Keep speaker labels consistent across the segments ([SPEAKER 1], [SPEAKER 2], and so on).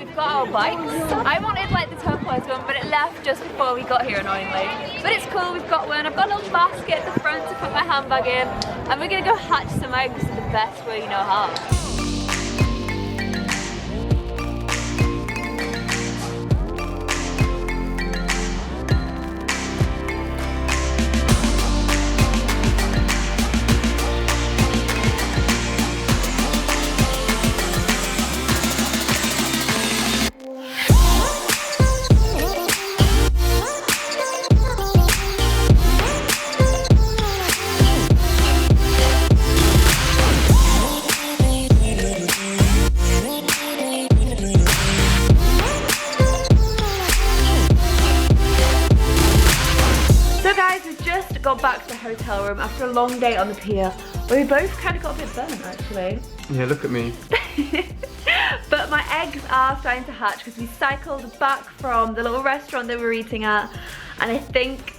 [SPEAKER 1] we've got our bikes. I wanted like the turquoise one, but it left just before we got here, annoyingly. But it's cool, we've got one. I've got a little basket at the front to put my handbag in, and we're gonna go hatch some eggs the best way you know how. Got back to the hotel room after a long day on the pier where we both kind of got a bit burnt actually.
[SPEAKER 2] Yeah, look at me.
[SPEAKER 1] But my eggs are starting to hatch because we cycled back from the little restaurant that we were eating at, and I think...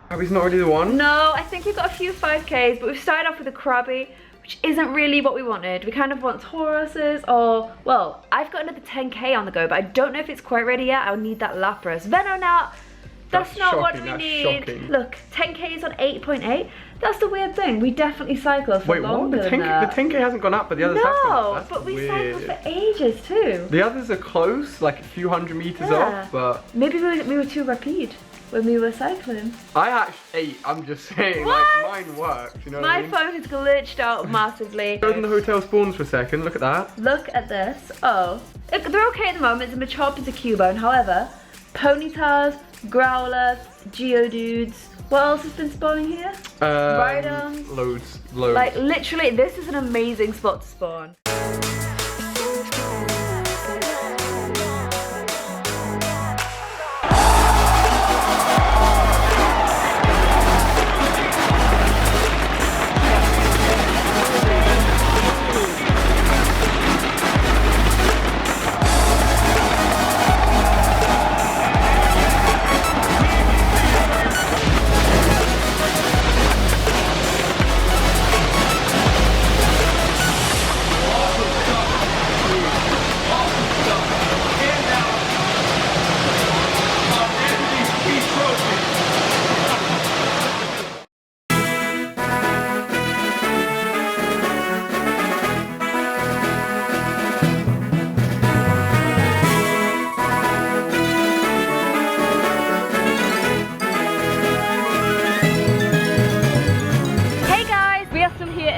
[SPEAKER 2] Krabby's not really the one?
[SPEAKER 1] No, I think we've got a few 5Ks, but we've started off with a Krabby, which isn't really what we wanted. We kind of want Tauruses, or, well, I've got another 10K on the go, but I don't know if it's quite ready yet. I'll need that Lapras. Venonat! That's not what we need.
[SPEAKER 2] Shocking.
[SPEAKER 1] Look, 10K is on 8.8. That's the weird thing. We definitely cycle for longer than that.
[SPEAKER 2] The 10K hasn't gone up, but the others have gone up. That's
[SPEAKER 1] but we
[SPEAKER 2] weird.
[SPEAKER 1] cycled for ages too.
[SPEAKER 2] The others are close, like a few hundred meters off, but...
[SPEAKER 1] Maybe we were too rapid when we were cycling.
[SPEAKER 2] I hatched 8, I'm just saying.
[SPEAKER 1] What?
[SPEAKER 2] Like, mine worked, you know what I mean?
[SPEAKER 1] My phone has glitched out massively.
[SPEAKER 2] Go to the hotel spawns for a second, look at that.
[SPEAKER 1] Look at this. Oh, they're okay at the moment. It's a Machop, it's a Cubone. However, Ponytas, Growlers, Geodudes. What else has been spawning here? Rhydons.
[SPEAKER 2] Loads.
[SPEAKER 1] Like literally, this is an amazing spot to spawn.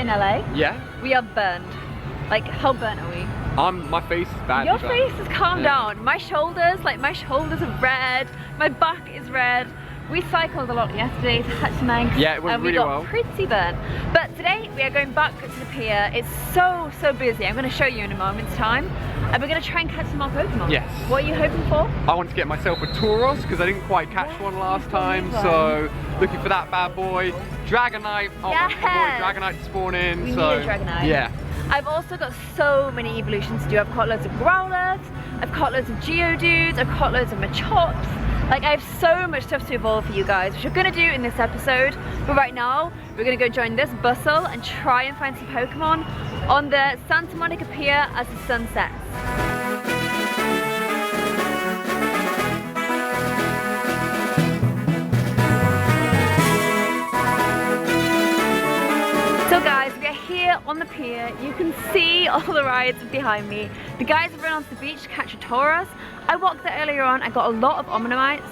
[SPEAKER 1] LA.
[SPEAKER 2] Yeah?
[SPEAKER 1] We are burned. Like, how burnt are we?
[SPEAKER 2] My face is bad.
[SPEAKER 1] Your face has calmed down. My shoulders are red. My back is red. We cycled a lot yesterday to hatch some eggs.
[SPEAKER 2] Yeah, it went really well.
[SPEAKER 1] And we got pretty burnt. But today we are going back to the pier. It's so busy. I'm going to show you in a moment's time. And we're going to try and catch some more Pokemon.
[SPEAKER 2] Yes.
[SPEAKER 1] What are you hoping for?
[SPEAKER 2] I want to get myself a Tauros because I didn't quite catch one last time. So looking for that bad boy. Dragonite. Oh, my boy Dragonite to spawn in.
[SPEAKER 1] We need a Dragonite.
[SPEAKER 2] Yeah.
[SPEAKER 1] I've also got so many evolutions to do. I've caught loads of Growlers, I've caught loads of Geodudes, I've caught loads of Machops. Like, I have so much stuff to evolve for you guys, which we're gonna do in this episode. But right now, we're gonna go join this bustle and try and find some Pokemon on the Santa Monica Pier as the sun sets. So guys, we are here on the pier. You can see all the rides behind me. The guys have run onto the beach to catch a Tauros. I walked there earlier on. I got a lot of Onomites,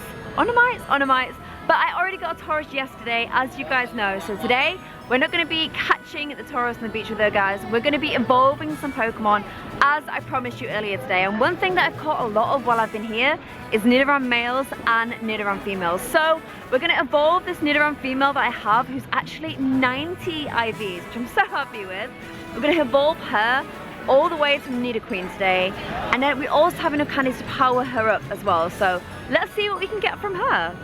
[SPEAKER 1] but I already got a Tauros yesterday, as you guys know. So today, we're not going to be catching the Tauros on the beach with those guys. We're going to be evolving some Pokemon, as I promised you earlier today. And one thing that I've caught a lot of while I've been here is Nidoran males and Nidoran females. So we're going to evolve this Nidoran female that I have, who's actually 90 IVs, which I'm so happy with. We're going to evolve her all the way to Nidoqueen today, and then we also have enough candies to power her up as well. So let's see what we can get from her.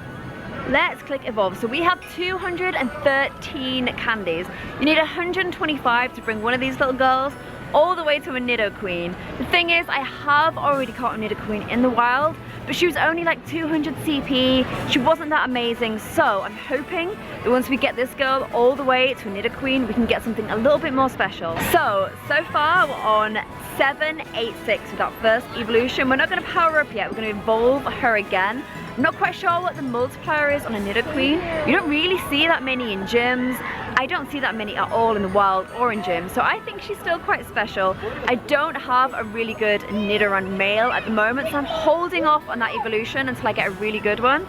[SPEAKER 1] Let's click evolve. So we have 213 candies. You need 125 to bring one of these little girls all the way to a Nidoqueen. The thing is, I have already caught a Nidoqueen in the wild, but she was only like 200 CP. She wasn't that amazing, so I'm hoping that once we get this girl all the way to a Nidoqueen, we can get something a little bit more special. So far we're on 786 with that first evolution. We're not going to power up yet, we're going to evolve her again. I'm not quite sure what the multiplier is on a Nidoqueen. You don't really see that many in gyms. I don't see that many at all in the wild or in gyms, so I think she's still quite special. I don't have a really good Nidoran male at the moment, so I'm holding off on that evolution until I get a really good one.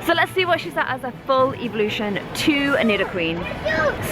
[SPEAKER 1] So let's see what she's at as a full evolution to a Nidoqueen.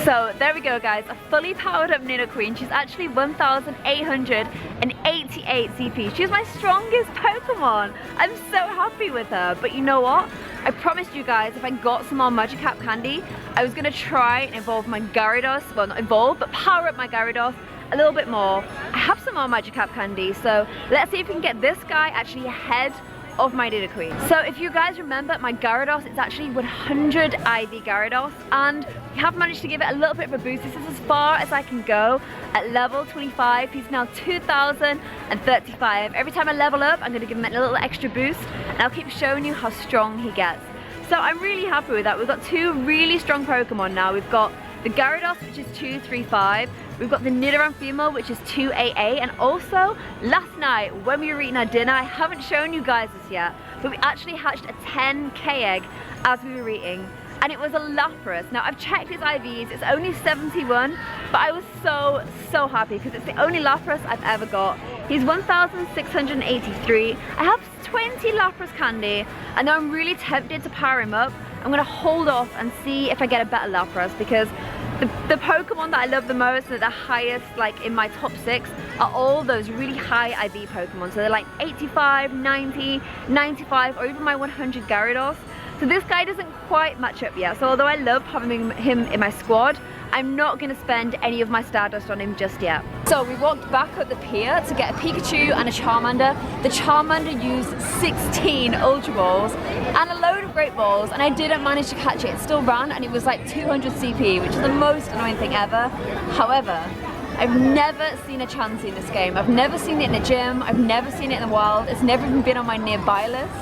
[SPEAKER 1] So there we go guys, a fully powered up Nidoqueen. She's actually 1,888 CP. She's my strongest Pokemon. I'm so happy with her, but you know what? I promised you guys if I got some more Magikarp candy, I was gonna try and evolve my Gyarados, well not evolve, but power up my Gyarados a little bit more. I have some more Magikarp candy, so let's see if we can get this guy actually ahead of my Nidoqueen. So if you guys remember, my Gyarados, it's actually 100 IV Gyarados, and we have managed to give it a little bit of a boost. This is as far as I can go at level 25. He's now 2,035. Every time I level up, I'm gonna give him a little extra boost, and I'll keep showing you how strong he gets. So I'm really happy with that. We've got two really strong Pokemon now. We've got the Gyarados, which is 235. We've got the Nidoran female, which is 288. And also, last night when we were eating our dinner, I haven't shown you guys this yet, but we actually hatched a 10K egg as we were eating. And it was a Lapras. Now I've checked his IVs, it's only 71, but I was so happy because it's the only Lapras I've ever got. He's 1,683. I have 20 Lapras candy, and I'm really tempted to power him up. I'm gonna hold off and see if I get a better Lapras, because the Pokemon that I love the most, that are the highest like in my top 6, are all those really high IV Pokemon. So they're like 85, 90, 95, or even my 100 Gyarados. So this guy doesn't quite match up yet. So although I love having him in my squad, I'm not going to spend any of my Stardust on him just yet. So we walked back up the pier to get a Pikachu and a Charmander. The Charmander used 16 Ultra Balls and a load of Great Balls, and I didn't manage to catch it. It still ran, and it was like 200 CP, which is the most annoying thing ever. However, I've never seen a Chansey in this game. I've never seen it in a gym. I've never seen it in the wild. It's never even been on my nearby list.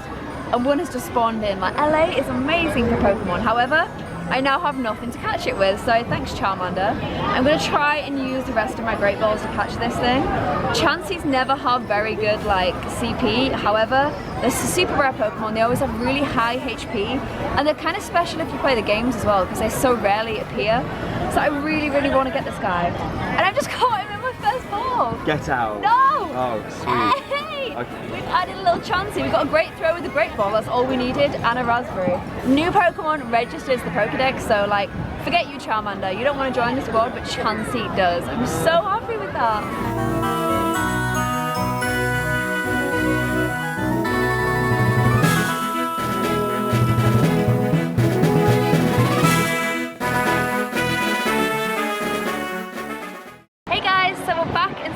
[SPEAKER 1] And one has just spawned in. Like, LA is amazing for Pokemon. However, I now have nothing to catch it with, so thanks Charmander. I'm going to try and use the rest of my Great Balls to catch this thing. Chanseys never have very good like CP, however, they're super rare Pokemon. They always have really high HP, and they're kind of special if you play the games as well, because they so rarely appear. So I really want to get this guy. And I've just caught him in my first ball.
[SPEAKER 2] Get out.
[SPEAKER 1] No!
[SPEAKER 2] Oh, sweet.
[SPEAKER 1] Hey! Okay. We've added a little Chansey. We've got a great throw with a Great Ball, that's all we needed, and a Raspberry. New Pokemon registers the Pokedex, so like, forget you Charmander, you don't want to join the squad, but Chansey does. I'm so happy with that.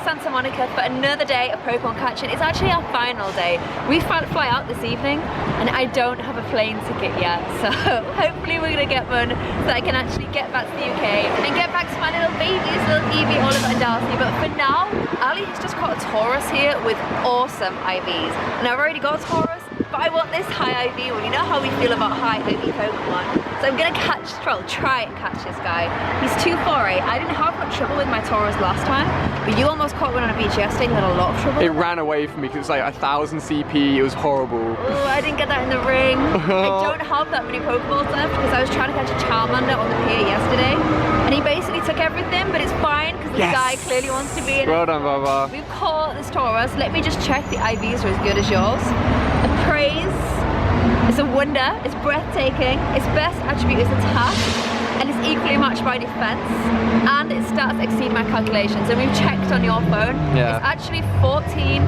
[SPEAKER 1] Santa Monica for another day of Pokemon catching. It's actually our final day. We fly out this evening, and I don't have a plane ticket yet, so hopefully we're gonna get one so I can actually get back to the UK and get back to my little babies, little Evie, Oliver and Darcy. But for now, Ali has just caught a Taurus here with awesome IVs, and I've already got a Taurus, but I want this high IV one. You know how we feel about high IV Pokemon. So I'm gonna try and catch this guy. He's 248. I didn't have much trouble with my Taurus last time, but you almost caught one on a beach yesterday. You had a lot of trouble.
[SPEAKER 2] It ran away from me because it's like 1,000 CP. It was horrible.
[SPEAKER 1] Oh, I didn't get that in the ring. I don't have that many Pokeballs left because I was trying to catch a Charmander on the pier yesterday, and he basically took everything, but it's fine because this guy clearly wants to be in it.
[SPEAKER 2] Well done, Baba.
[SPEAKER 1] We've caught this Taurus. Let me just check the IVs are as good as yours. Appraise. It's a wonder. It's breathtaking. Its best attribute is attack, and it's equally matched by defense, and its stats exceed my calculations. And we've checked on your phone.
[SPEAKER 2] Yeah.
[SPEAKER 1] It's actually 14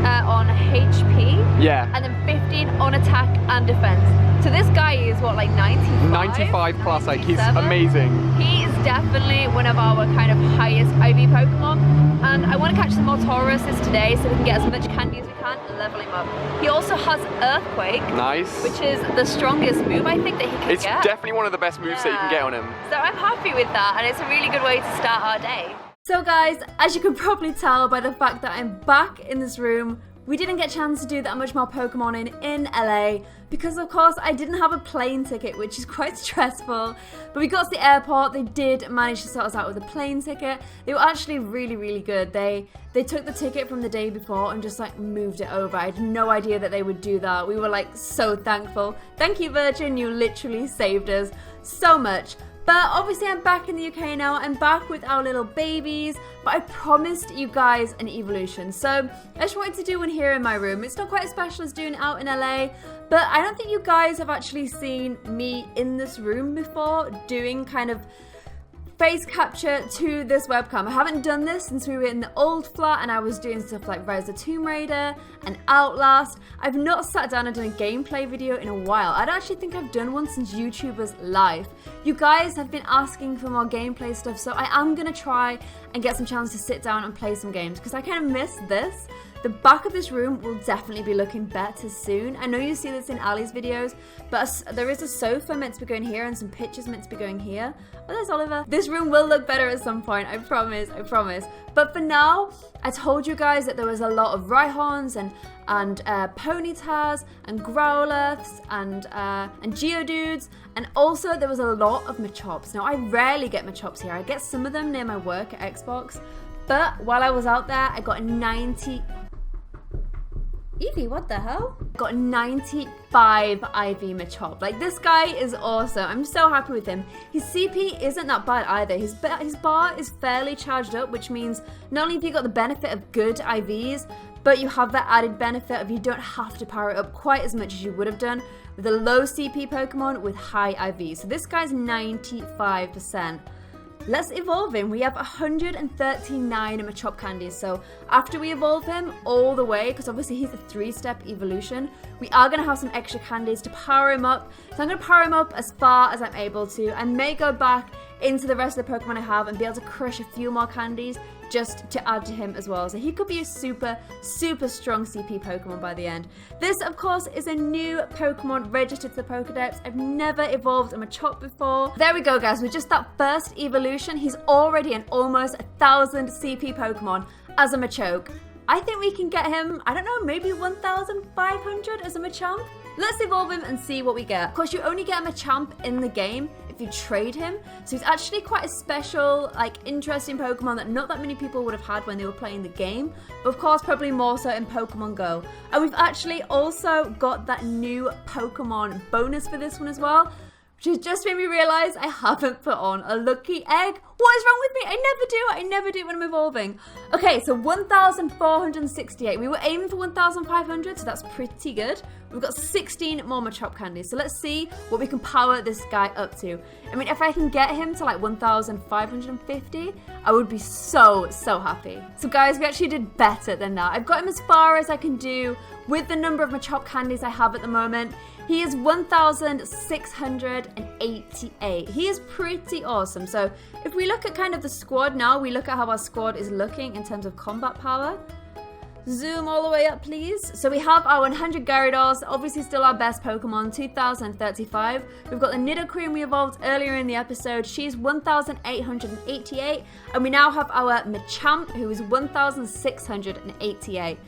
[SPEAKER 1] on HP.
[SPEAKER 2] Yeah.
[SPEAKER 1] And then 15 on attack and defense. So this guy is what, like 95?
[SPEAKER 2] 95 plus, like he's
[SPEAKER 1] 97?
[SPEAKER 2] amazing.
[SPEAKER 1] He is definitely one of our kind of highest IV Pokemon, and I want to catch some more Tauruses today so we can get as much candy as we can and level him up. He also has Earthquake. Nice. Which is the strongest move I think that he can get. It's
[SPEAKER 2] definitely one of the best moves that you can get on him.
[SPEAKER 1] So I'm happy with that, and it's a really good way to start our day. So guys, as you can probably tell by the fact that I'm back in this room we didn't get a chance to do that much more Pokemon in LA because of course I didn't have a plane ticket, which is quite stressful. But we got to the airport, they did manage to sort us out with a plane ticket. They were actually really, really good. They took the ticket from the day before and just like moved it over. I had no idea that they would do that. We were like so thankful. Thank you, Virgin, you literally saved us so much. But obviously I'm back in the UK now, I'm back with our little babies, but I promised you guys an evolution. So I just wanted to do one here in my room. It's not quite as special as doing it out in LA, but I don't think you guys have actually seen me in this room before doing kind of face capture to this webcam. I haven't done this since we were in the old flat and I was doing stuff like Rise of the Tomb Raider and Outlast. I've not sat down and done a gameplay video in a while. I don't actually think I've done one since YouTubers Live. You guys have been asking for more gameplay stuff, so I am gonna try and get some chance to sit down and play some games because I kind of miss this. The back of this room will definitely be looking better soon. I know you see this in Ali's videos, but there is a sofa meant to be going here and some pictures meant to be going here. Oh, there's Oliver. This room will look better at some point, I promise, I promise. But for now, I told you guys that there was a lot of Rhyhorns and Ponytas and Growliths and Geodudes, and also there was a lot of Machops. Now, I rarely get Machops here. I get some of them near my work at Xbox, but while I was out there, I got a 90... Evie, what the hell? Got 95 IV Machop. Like, this guy is awesome. I'm so happy with him. His CP isn't that bad either. His bar is fairly charged up, which means not only have you got the benefit of good IVs, but you have that added benefit of you don't have to power it up quite as much as you would have done with a low CP Pokemon with high IV. So this guy's 95%. Let's evolve him. We have 139 Machop candies, so after we evolve him all the way, because obviously he's a 3-step evolution, we are going to have some extra candies to power him up. So I'm going to power him up as far as I'm able to. I may go back into the rest of the Pokemon I have and be able to crush a few more candies just to add to him as well. So he could be a super, super strong CP Pokemon by the end. This, of course, is a new Pokemon registered to the Pokedex. I've never evolved a Machop before. There we go, guys. With just that first evolution, he's already an almost 1,000 CP Pokemon as a Machoke. I think we can get him, I don't know, maybe 1,500 as a Machamp. Let's evolve him and see what we get. Of course, you only get a Machamp in the game if you trade him. So he's actually quite a special, like, interesting Pokemon that not that many people would have had when they were playing the game. But of course, probably more so in Pokemon Go. And we've actually also got that new Pokemon bonus for this one as well, which has just made me realize I haven't put on a lucky egg. What is wrong with me? I never do when I'm evolving. Okay, so 1,468. We were aiming for 1,500, so that's pretty good. We've got 16 more Machop candies, so let's see what we can power this guy up to. I mean, if I can get him to like 1,550, I would be so, so happy. So guys, we actually did better than that. I've got him as far as I can do with the number of Machop candies I have at the moment. He is 1,688. He is pretty awesome. So if we look at kind of the squad now, we look at how our squad is looking in terms of combat power. Zoom all the way up, please. So we have our 100 Gyarados, obviously still our best Pokemon, 2,035. We've got the Nidoqueen we evolved earlier in the episode. She's 1,888. And we now have our Machamp, who is 1,688.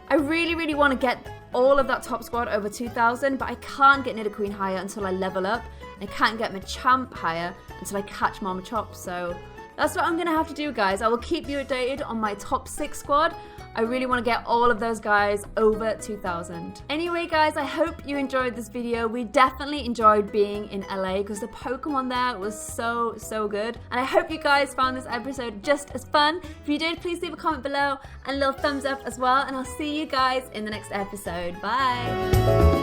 [SPEAKER 1] I really, really want to get all of that top squad over 2,000, but I can't get Nidoqueen higher until I level up. And I can't get Machamp higher until I catch more Machops. So that's what I'm going to have to do, guys. I will keep you updated on my top 6 squad. I really want to get all of those guys over 2,000. Anyway, guys, I hope you enjoyed this video. We definitely enjoyed being in LA because the Pokemon there was so, so good. And I hope you guys found this episode just as fun. If you did, please leave a comment below and a little thumbs up as well. And I'll see you guys in the next episode. Bye.